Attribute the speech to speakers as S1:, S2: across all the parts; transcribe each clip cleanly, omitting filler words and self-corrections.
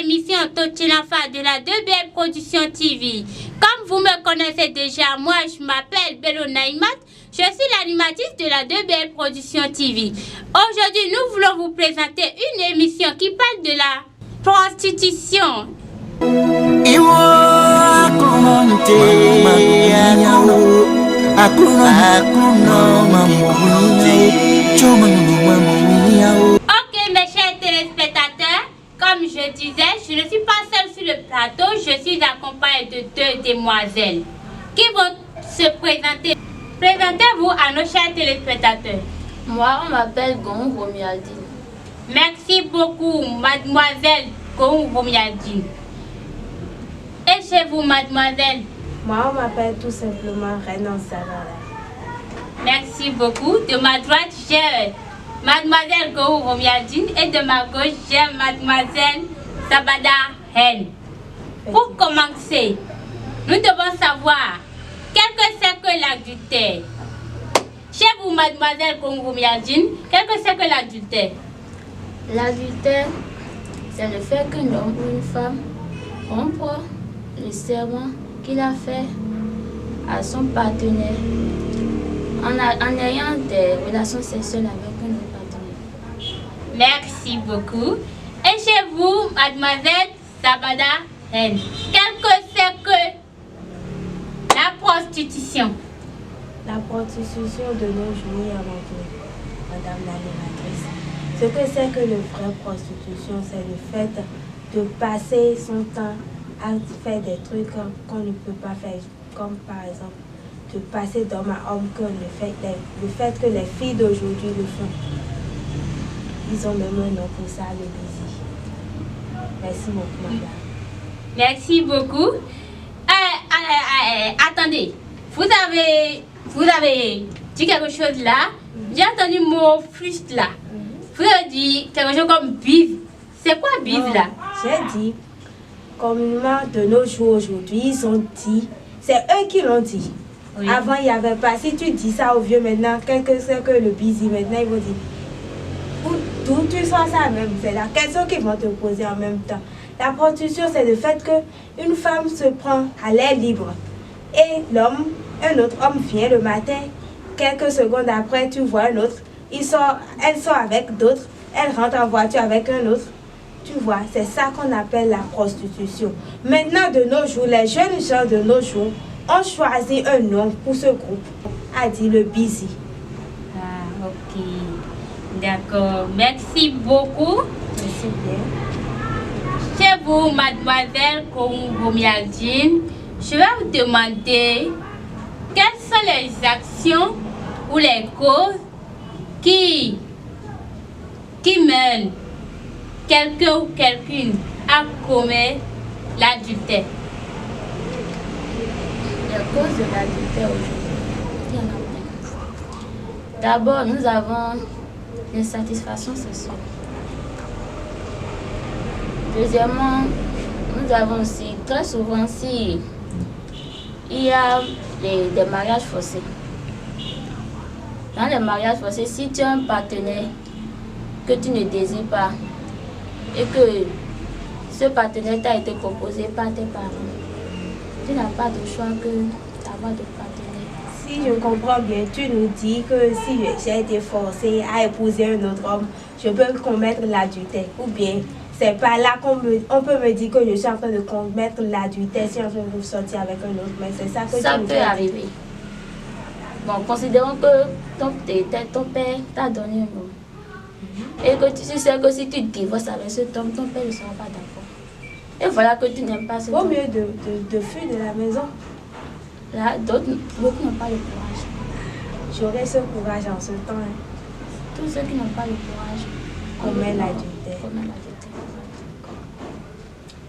S1: émission Totilafa de la 2BL Production TV. Comme vous me connaissez déjà, moi je m'appelle Bello Naïmat. Je suis l'animatrice de la 2BL Production TV. Aujourd'hui, nous voulons vous présenter une émission qui parle de la prostitution. Ok, mes chers téléspectateurs, comme je disais, je ne suis pas seule sur le plateau, je suis accompagnée de deux demoiselles qui vont se présenter. Présentez-vous à nos chers téléspectateurs.
S2: Moi, on m'appelle Gon Romialdine.
S1: Merci beaucoup, mademoiselle Gon Romialdine. Et chez vous, mademoiselle?
S3: Moi, on m'appelle tout simplement Renan Salala.
S1: Merci beaucoup. De ma droite, j'ai mademoiselle Gon Romialdine et de ma gauche, j'ai mademoiselle Sabada Hen. Pour commencer, nous devons savoir qu'est-ce que c'est que l'adultère. Chez vous, mademoiselle Gon Romialdine, qu'est-ce que c'est que l'adultère?
S2: L'adultère, c'est le fait qu'un homme ou une femme rompt le serment qu'il a fait à son partenaire en ayant des relations sexuelles avec un autre partenaire.
S1: Merci beaucoup. Et chez vous, mademoiselle Sabada Hen, qu'est-ce que c'est que la prostitution?
S3: La prostitution de nos jours est avant tout, madame l'animatrice. Ce que c'est que le vrai prostitution, c'est le fait de passer son temps à faire des trucs qu'on ne peut pas faire, comme par exemple de passer d'homme à homme, que le fait que les filles d'aujourd'hui le font. Ils ont même un nom pour ça, le busy. Merci beaucoup, madame.
S1: Merci beaucoup. Attendez, vous avez dit quelque chose là. J'ai entendu le mot frust là. Vous avez dit quelque chose comme bise. C'est quoi bise là?
S3: J'ai dit, communément de nos jours aujourd'hui, ils ont dit, c'est eux qui l'ont dit. Oui. Avant, il n'y avait pas. Si tu dis ça aux vieux maintenant, qu'est-ce que c'est que le busy? Maintenant, ils vont dire, d'où tu sens ça même? C'est la question qu'ils vont te poser en même temps. La prostitution, c'est le fait qu'une femme se prend à l'air libre. Et l'homme, un autre homme vient le matin, quelques secondes après, tu vois un autre. Elle sort avec d'autres, elle rentre en voiture avec un autre. Tu vois, c'est ça qu'on appelle la prostitution. Maintenant, de nos jours, les jeunes gens de nos jours ont choisi un nom pour ce groupe, a dit le busy.
S1: Ah, ok. D'accord. Merci beaucoup.
S3: Merci bien.
S1: Chez vous, mademoiselle Gon Romialdine, je vais vous demander quelles sont les actions ou les causes qui mènent quelqu'un ou quelqu'une à commettre l'adultère.
S2: Les causes de l'adultère aujourd'hui, il y en a plein. D'abord, nous avons l'insatisfaction sexuelle. Deuxièmement, nous avons aussi, très souvent, si il y a des mariages forcés. Dans les mariages forcés, si tu as un partenaire que tu ne désires pas et que ce partenaire t'a été proposé par tes parents, tu n'as pas de choix que d'avoir de partenaire.
S3: Si je comprends bien, tu nous dis que si j'ai été forcée à épouser un autre homme, je peux commettre l'adultère. Ou bien, c'est pas là qu'on peut me dire que je suis en train de commettre l'adultère si on veut sortir avec un autre. Mais c'est ça que
S2: ça
S3: tu nous
S2: peut
S3: as dit.
S2: arriver. Bon, considérons que ton père t'a donné un homme. Et que tu sais que si tu divorces avec cet homme, ton père ne sera pas d'accord. Et voilà que tu n'aimes pas cet homme.
S3: Au mieux de fuir de la maison.
S2: Là, beaucoup n'ont pas le courage.
S3: J'aurai ce courage en ce temps. Hein.
S2: Tous ceux qui n'ont pas le courage
S3: commettent l'adultère.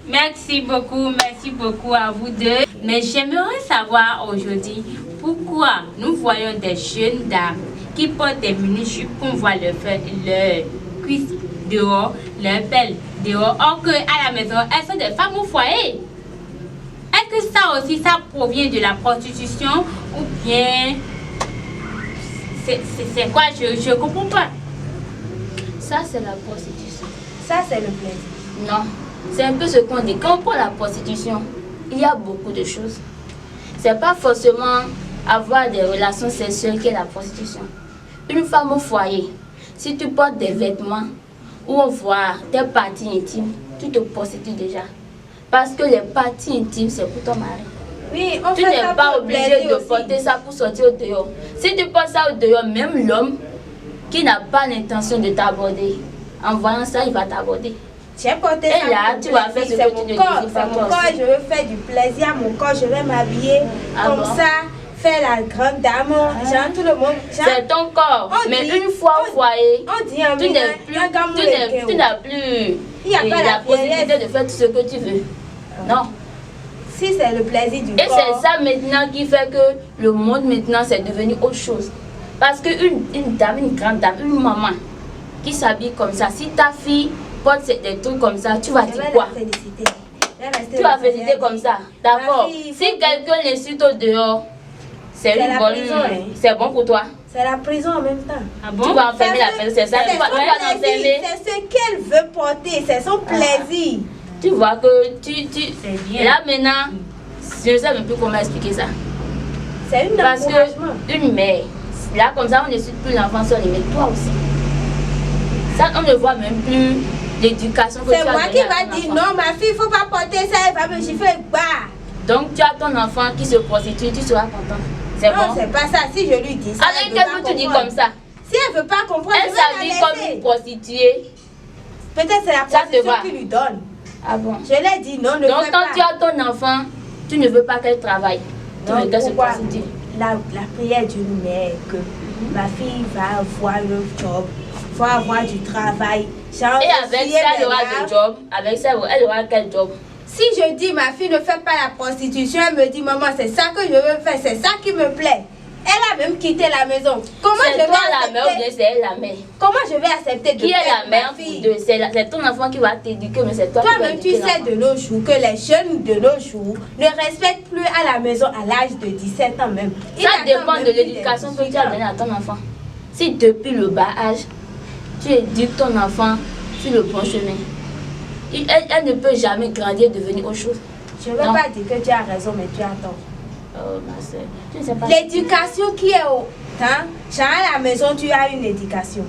S1: Merci beaucoup à vous deux. Mais j'aimerais savoir aujourd'hui pourquoi nous voyons des jeunes dames qui portent des mini-jupes qu'on voit leur cuisse dehors, leur pelle dehors, or qu'à la maison, elles sont des femmes au foyer. Est-ce que ça aussi, ça provient de la prostitution ou bien c'est quoi? Je comprends pas.
S2: Ça, c'est la prostitution.
S3: Ça, c'est le plaisir.
S2: Non. C'est un peu ce qu'on dit. Quand on prend la prostitution, il y a beaucoup de choses. C'est pas forcément avoir des relations sexuelles qui est la prostitution. Une femme au foyer, si tu portes des vêtements où on voit tes parties intimes, tu te prostitues déjà. Parce que les parties intimes, c'est pour ton mari.
S3: Oui, on
S2: Tu
S3: fait
S2: n'es
S3: ça
S2: pas
S3: pour
S2: obligé
S3: plaisir
S2: de
S3: aussi.
S2: porter ça pour sortir au dehors. Si tu portes ça au dehors, même l'homme qui n'a pas l'intention de t'aborder, en voyant ça, il va t'aborder.
S3: J'ai porté
S2: Et
S3: ça
S2: là,
S3: pour
S2: tu vas
S3: plaisir.
S2: faire ce que
S3: C'est
S2: tu ne
S3: mon corps,
S2: désires
S3: c'est
S2: pas
S3: mon
S2: toi
S3: corps,
S2: aussi.
S3: je veux faire du plaisir à mon corps, je vais m'habiller
S2: Ah
S3: comme
S2: bon?
S3: ça, faire la grande dame, genre tout le monde. genre,
S2: C'est ton corps.
S3: On
S2: Mais
S3: dit-
S2: une fois au foyer,
S3: on dit en
S2: tu
S3: Mina,
S2: n'es plus,
S3: il y a comme
S2: tu
S3: le
S2: n'es-
S3: Kéo.
S2: tu n'as plus
S3: Il y a pas la
S2: la possibilité
S3: vieillesse.
S2: de faire tout ce que tu veux. Non.
S3: Si c'est le plaisir du
S2: Et
S3: corps.
S2: c'est ça maintenant qui fait que le monde maintenant c'est devenu autre chose. Parce qu'une dame, une grande dame, une maman qui s'habille comme ça, si ta fille porte des trucs comme ça, tu vas
S3: Je
S2: dire
S3: vais
S2: quoi?
S3: la féliciter. Je vais rester
S2: Tu vas
S3: le
S2: féliciter comme ça. D'accord.
S3: Ma fille,
S2: Si
S3: faut-
S2: quelqu'un l'insulte au dehors, c'est
S3: C'est
S2: une
S3: la
S2: bonne.
S3: prison, hein.
S2: C'est bon pour toi.
S3: C'est la prison en même temps.
S1: Ah
S2: Tu
S1: bon?
S2: vas enfermer la
S3: Parce que
S2: personne, c'est ça.
S3: c'est
S2: Tu vas
S3: son
S2: l'enfermer.
S3: plaisir, c'est ce qu'elle veut porter, c'est son plaisir.
S2: Tu vois que tu.
S1: C'est bien.
S2: Là maintenant, je ne sais même plus comment expliquer ça.
S3: C'est une
S2: Parce
S3: encouragement.
S2: que une mère, là comme ça, on ne suit plus l'enfant sur les mais toi aussi. Ça, on ne voit même plus l'éducation que tu as
S3: C'est moi
S2: donnée
S3: qui
S2: à
S3: va
S2: ton
S3: dire
S2: enfant.
S3: non, ma fille, il ne faut pas porter ça, elle va me chiffrer. Bah.
S2: Donc tu as ton enfant qui se prostitue, tu seras content. C'est
S3: Non,
S2: bon.
S3: c'est pas ça. Si je lui dis ça.
S2: Alors
S3: elle veut
S2: qu'est-ce
S3: pas
S2: que tu dis
S3: comprendre.
S2: comme ça?
S3: Si elle ne veut pas comprendre,
S2: Elle
S3: je
S2: s'habille
S3: vais
S2: comme
S3: la
S2: une
S3: laisser.
S2: prostituée.
S3: Peut-être c'est la
S2: Ça te
S3: prostitution
S2: va.
S3: qui lui donne.
S2: Ah bon?
S3: Je l'ai dit non, ne
S2: Donc
S3: fais
S2: quand
S3: pas.
S2: tu as ton enfant, tu ne veux pas qu'elle travaille. Tu
S3: Non,
S2: veux qu'elle se
S3: pourquoi?
S2: prostitue.
S3: La prière d'une mère que ma fille va avoir le job, va avoir du travail. Genre,
S2: Et avec
S3: essuyer
S2: ça, elle
S3: mes
S2: aura
S3: larmes.
S2: du job. Avec ça, elle aura quel job?
S3: Si je dis ma fille ne fait pas la prostitution, elle me dit maman c'est ça que je veux faire, c'est ça qui me plaît. Elle a même quitté la maison. Comment je
S2: C'est
S3: vais
S2: toi la mère ou bien
S3: accepter?
S2: c'est elle la mère?
S3: Comment je vais accepter de
S2: Qui est
S3: perdre
S2: la mère
S3: ma fille?
S2: de c'est ton enfant qui va t'éduquer, mais c'est toi qui vas
S3: Toi-même, tu
S2: éduquer
S3: sais
S2: l'enfant.
S3: de nos jours que les jeunes de nos jours ne respectent plus à la maison à l'âge de 17 ans même. Ils
S2: Ça
S3: attendent
S2: dépend
S3: même
S2: de
S3: plus
S2: l'éducation
S3: des
S2: que tu
S3: 18
S2: as
S3: ans.
S2: donnée à ton enfant. Si depuis le bas âge, tu éduques ton enfant sur le bon chemin, elle ne peut jamais grandir et devenir autre chose.
S3: Je ne veux
S2: Non.
S3: pas dire que tu as raison, mais tu as tort.
S2: Oh ma soeur, tu ne sais pas.
S3: L'éducation qui est au temps, genre à la maison, tu as une éducation.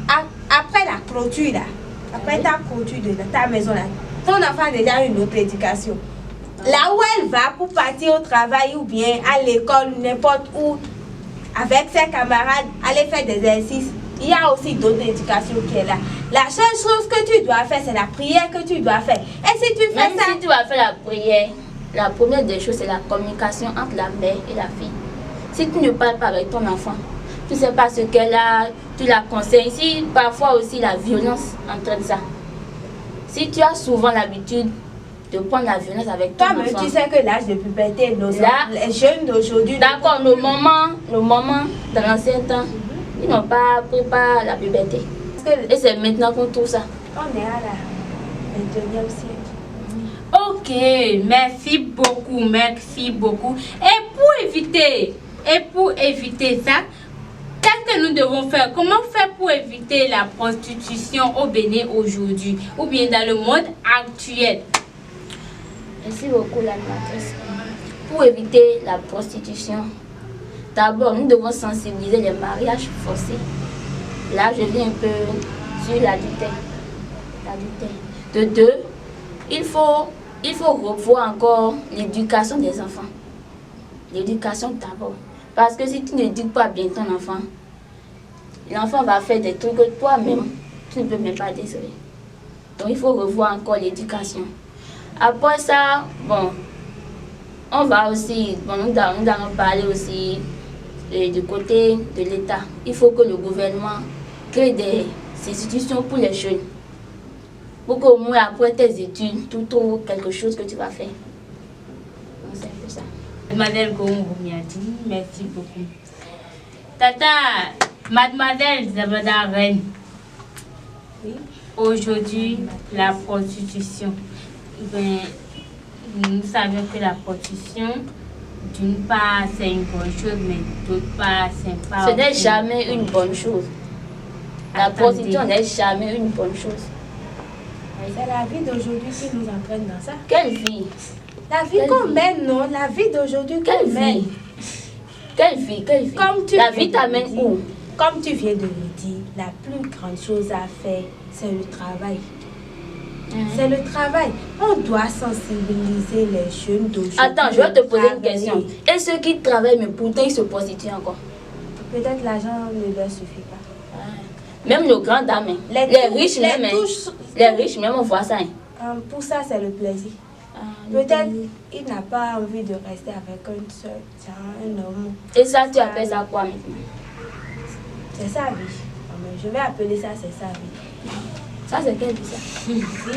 S3: Après la clôture, là, après ta clôture de ta maison, là, ton enfant a déjà une autre éducation. Là où elle va pour partir au travail ou bien à l'école, n'importe où, avec ses camarades, aller faire des exercices, il y a aussi d'autres éducations qui est là. La seule chose que tu dois faire, c'est la prière que tu dois faire. Et si tu fais
S2: Même
S3: ça,
S2: si tu vas faire la prière, la première des choses, c'est la communication entre la mère et la fille. Si tu ne parles pas avec ton enfant, tu ne sais pas ce qu'elle a, tu la conseilles. Si parfois aussi la violence entraîne ça. Si tu as souvent l'habitude de prendre la violence avec ton
S3: toi-même,
S2: enfant.
S3: tu sais que l'âge de puberté,
S2: Là,
S3: les jeunes d'aujourd'hui.
S2: D'accord, nos mamans, dans l'ancien temps, ils n'ont pas pris par la puberté.
S3: Parce que
S2: Et c'est maintenant qu'on trouve ça.
S3: on est à la 21e siècle.
S1: Ok, merci beaucoup, merci beaucoup. Et pour éviter ça, qu'est-ce que nous devons faire? Comment faire pour éviter la prostitution au Bénin aujourd'hui ou bien dans le monde actuel?
S2: Merci beaucoup l'animatrice. Pour éviter la prostitution, d'abord nous devons sensibiliser les mariages forcés. Là je viens un peu sur l'adultère. De deux, il faut revoir encore l'éducation des enfants. L'éducation d'abord. Parce que si tu n'éduques pas bien ton enfant, l'enfant va faire des trucs que toi-même, tu ne peux même pas déceler. Donc il faut revoir encore l'éducation. Après ça, bon, on va aussi, bon, nous allons parler aussi du côté de l'État. Il faut que le gouvernement crée des institutions pour les jeunes. Pour qu'au moins après tes études, tu trouves quelque chose que tu vas faire. Donc c'est un peu ça.
S1: Mademoiselle Goumoumiati, merci beaucoup. Tata, Mademoiselle Zabada Reine,
S3: Oui.
S1: aujourd'hui, la prostitution. Ben, nous savons que la prostitution, d'une part, c'est une bonne chose, mais d'autre part, c'est pas.
S2: Ce n'est
S1: aussi-
S2: jamais une bonne chose. La
S1: Attendez.
S2: prostitution n'est jamais une bonne chose.
S3: C'est la vie d'aujourd'hui qui nous entraîne dans ça.
S2: Quelle vie?
S3: La vie qu'on mène, non? La vie d'aujourd'hui qu'on mène.
S2: Quelle vie? La vie t'amène où?
S3: Comme tu viens de le dire, la plus grande chose à faire, c'est le travail. C'est le travail. On doit sensibiliser les jeunes d'aujourd'hui.
S2: Attends, je vais te poser une question. Et ceux qui travaillent, mais pourtant ils se prostituent encore?
S3: Peut-être l'argent ne leur suffit pas.
S2: Même nos grandes dames, les riches même, on voit ça.
S3: Pour ça, c'est le plaisir. Peut-être il n'a pas envie de rester avec un seul, un homme.
S2: Et ça, tu appelles ça quoi maintenant?
S3: C'est sa vie. Je vais appeler ça, c'est sa vie.
S2: Ça, c'est quelle vie ça?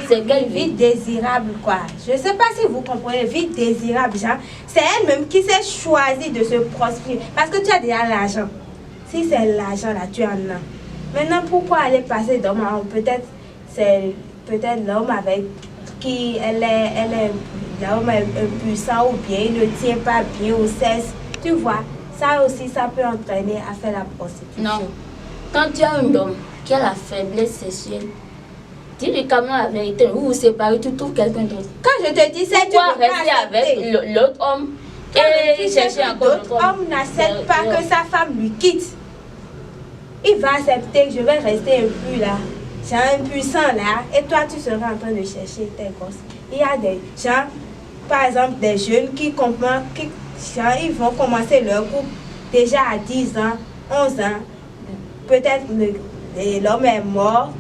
S2: C'est quelle vie?
S3: Vie désirable, quoi. Je ne sais pas si vous comprenez. Vie désirable, genre. C'est elle-même qui s'est choisie de se prospérer. Parce que tu as déjà l'argent. Si c'est l'argent, là, tu en as. Maintenant, pourquoi aller passer d'homme à homme? Peut-être c'est l'homme avec qui elle est l'homme est impuissant ou bien il ne tient pas bien au sexe. Tu vois, ça aussi, ça peut entraîner à faire la prostitution.
S2: Non. Quand tu as un homme qui a la faiblesse sexuelle, dis-lui quand même la vérité. Vous vous séparez, tu trouves quelqu'un d'autre.
S3: Quand je te dis ça, tu
S2: dois
S3: peux
S2: rester avec l'autre homme et chercher encore
S3: l'autre homme. N'accepte pas que sa femme lui quitte. Il va accepter que je vais rester impu là. J'ai un impuissant là. Et toi, tu seras en train de chercher tes gosses. Il y a des gens, par exemple, des jeunes qui comprennent, ils vont commencer leur couple déjà à 10 ans, 11 ans. Peut-être l'homme est mort.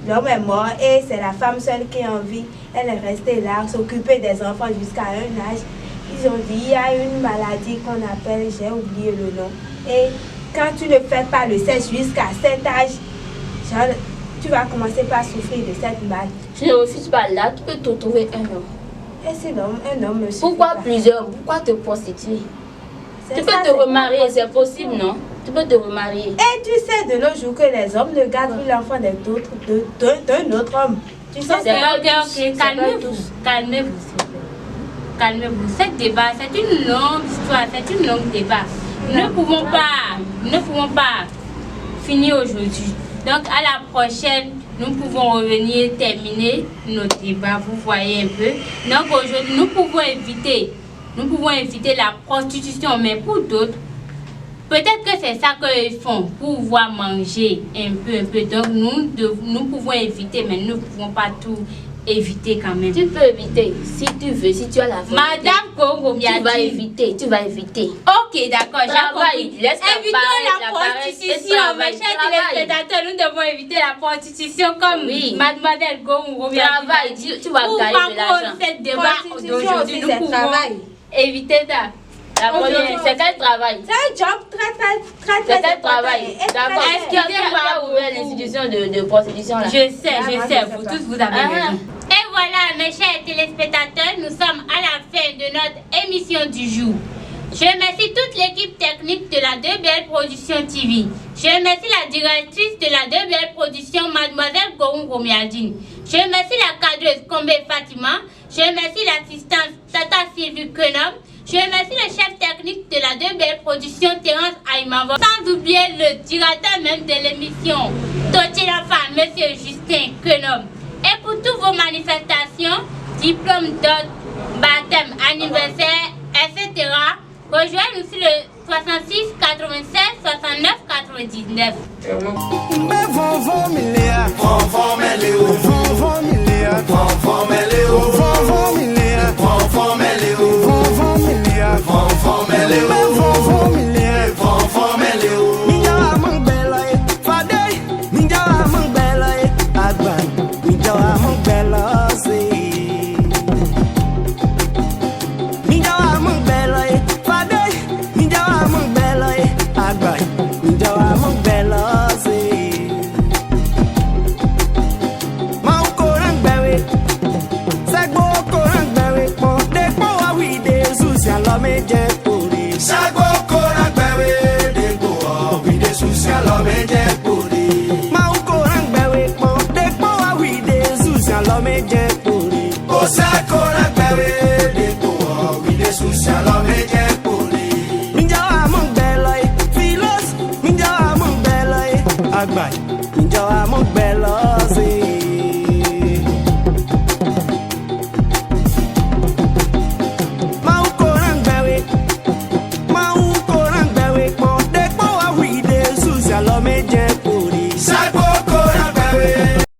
S3: L'homme est mort et c'est la femme seule qui a envie. Elle est restée là, s'occuper des enfants jusqu'à un âge. Ils ont dit, il y a une maladie qu'on appelle, j'ai oublié le nom. Et quand tu ne fais pas le sexe jusqu'à cet âge, genre, tu vas commencer par souffrir de cette maladie.
S2: Je ne refuse pas là, tu peux te trouver un homme.
S3: Et c'est un homme me suffit
S2: Pourquoi
S3: pas.
S2: plusieurs? Pourquoi te prostituer? Tu peux
S3: Ça,
S2: te remarier, c'est possible, non? Tu peux te remarier.
S3: Et tu sais de nos jours que les hommes ne gardent plus l'enfant d'un autre homme. Tu sais,
S1: Ok, calmez-vous. Calmez-vous. Ce débat, c'est une longue histoire, c'est une longue débat. Nous ne pouvons pas finir aujourd'hui. Donc à la prochaine, nous pouvons revenir terminer nos débats. Vous voyez un peu. Donc aujourd'hui, nous pouvons éviter la prostitution, mais pour d'autres, peut-être que c'est ça qu'ils font pour pouvoir manger un peu. Donc nous pouvons éviter, mais nous ne pouvons pas tout éviter quand même.
S2: Tu peux éviter si tu veux, si tu as la volonté.
S1: Madame Congo,
S2: tu vas éviter.
S1: Ok, d'accord, j'ai compris.
S2: Évitons
S1: la prostitution, mes chers téléspectateurs, nous devons éviter la prostitution comme Mademoiselle Congo.
S2: Travail, tu vas gagner de l'argent.
S1: Cette débat d'aujourd'hui, nous pouvons éviter ça.
S2: C'est quel travail?
S3: C'est un job très
S2: c'est quel travail? D'accord. Est-ce qu'il a ouvert l'institution de prostitution là?
S1: Je sais, vous tous vous avez raison. Et voilà, mes chers téléspectateurs, nous sommes à la fin de notre émission du jour. Je remercie toute l'équipe technique de la 2BL Production TV. Je remercie la directrice de la 2BL Production, Mademoiselle Gorum Gomialdine. Je remercie la cadreuse Kombe Fatima. Je remercie l'assistante Tata Sylvie Kenom. Je remercie le chef technique de la 2BL Production, Terence Aïmavo. Sans oublier le directeur même de l'émission, Tochi Lafa, Monsieur Justin Kenom. Et pour toutes vos manifestations, diplômes d'ordre, baptême, anniversaire, etc., rejoignez-nous sur le 66 96 69 99.
S4: Minja